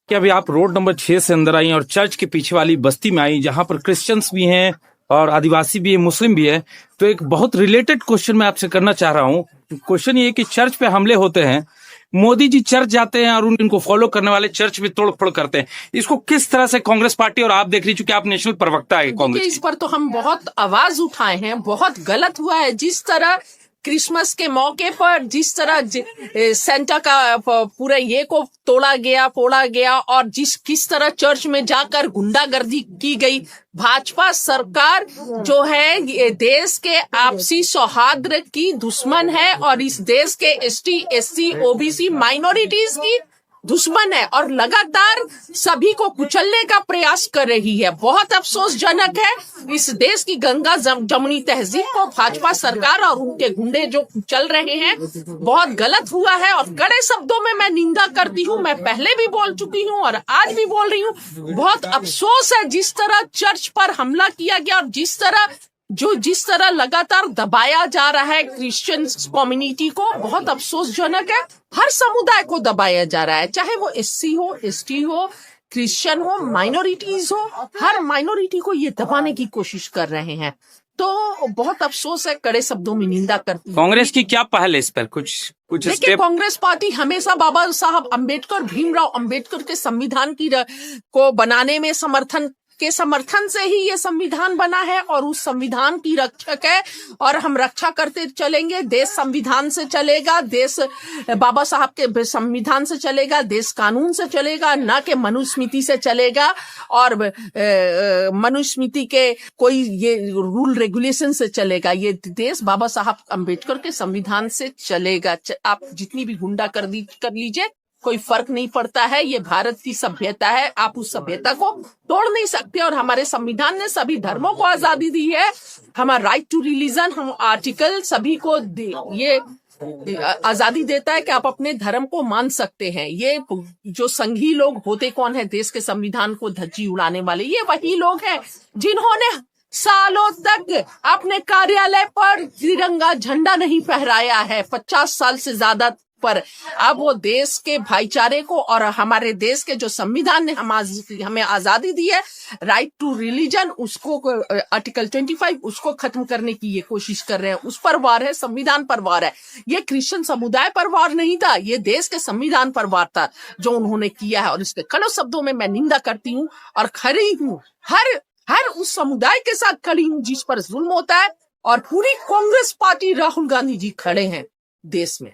कि अभी आप रोड नंबर 6 से अंदर आई और चर्च के पीछे वाली बस्ती में आई, जहां पर क्रिश्चियंस भी हैं और आदिवासी भी है, मुस्लिम भी है। तो एक बहुत रिलेटेड क्वेश्चन मैं आपसे करना चाह रहा हूँ। क्वेश्चन ये है कि चर्च पे हमले होते हैं, मोदी जी चर्च जाते हैं और उनको फॉलो करने वाले चर्च में तोड़फोड़ करते हैं। इसको किस तरह से कांग्रेस पार्टी, और आप देख लीजिए कि आप नेशनल प्रवक्ता है कांग्रेस, इस पर तो हम बहुत आवाज उठाए हैं। बहुत गलत हुआ है जिस तरह क्रिसमस के मौके पर जिस तरह सेंटा का पूरे ये को तोड़ा गया, फोड़ा गया, और किस तरह चर्च में जाकर गुंडागर्दी की गई। भाजपा सरकार जो है ये देश के आपसी सौहार्द की दुश्मन है और इस देश के एसटी, एससी, ओबीसी माइनॉरिटीज की दुश्मन है और लगातार सभी को कुचलने का प्रयास कर रही है। बहुत अफसोसजनक है इस देश की गंगा जमुनी तहजीब को भाजपा सरकार और उनके गुंडे जो कुचल रहे हैं। बहुत गलत हुआ है और कड़े शब्दों में मैं निंदा करती हूँ। मैं पहले भी बोल चुकी हूँ और आज भी बोल रही हूँ। बहुत अफसोस है जिस तरह चर्च पर हमला किया गया और जिस तरह लगातार दबाया जा रहा है क्रिश्चियन कम्युनिटी को। बहुत अफसोसजनक है। हर समुदाय को दबाया जा रहा है, चाहे वो एससी हो, एसटी हो, क्रिश्चियन हो, माइनॉरिटीज हो। हर माइनॉरिटी को ये दबाने की कोशिश कर रहे हैं। तो बहुत अफसोस है, कड़े शब्दों में निंदा करती हूं। कांग्रेस की क्या पहल है इस पर? कुछ देखिए, कांग्रेस पार्टी हमेशा बाबा साहब अम्बेडकर, भीमराव अम्बेडकर के संविधान को बनाने में समर्थन से ही ये संविधान बना है और उस संविधान की रक्षक है और हम रक्षा करते चलेंगे। देश संविधान से चलेगा, देश बाबा साहब के संविधान से चलेगा, देश कानून से चलेगा, ना कि मनुस्मृति से चलेगा और मनुस्मृति के कोई ये रूल रेगुलेशन से चलेगा। ये देश बाबा साहब अम्बेडकर के संविधान से चलेगा। आप जितनी भी गुंडा कर लीजिए, कोई फर्क नहीं पड़ता है। ये भारत की सभ्यता है, आप उस सभ्यता को तोड़ नहीं सकते। और हमारे संविधान ने सभी धर्मों को आजादी दी है। हमारा राइट टू रिलीजन, हम आर्टिकल सभी को ये आजादी देता है कि आप अपने धर्म को मान सकते हैं। ये जो संघी लोग होते कौन है देश के संविधान को धज्जी उड़ाने वाले, ये वही लोग हैं जिन्होंने सालों तक अपने कार्यालय पर तिरंगा झंडा नहीं फहराया है, 50 साल से ज्यादा पर। अब वो देश के भाईचारे को और हमारे देश के जो संविधान ने हमें आजादी दी है, राइट टू रिलीजन, उसको आर्टिकल 25 उसको खत्म करने की ये कोशिश कर रहे हैं। उस पर वार है, संविधान पर वार है। ये क्रिश्चियन समुदाय पर वार नहीं था, ये देश के संविधान पर वार था जो उन्होंने किया है। और इसके कड़े शब्दों में मैं निंदा करती हूँ और खड़ी हूँ, हर उस समुदाय के साथ खड़ी हूँ जिस पर जुल्म होता है। और पूरी कांग्रेस पार्टी, राहुल गांधी जी खड़े हैं देश में।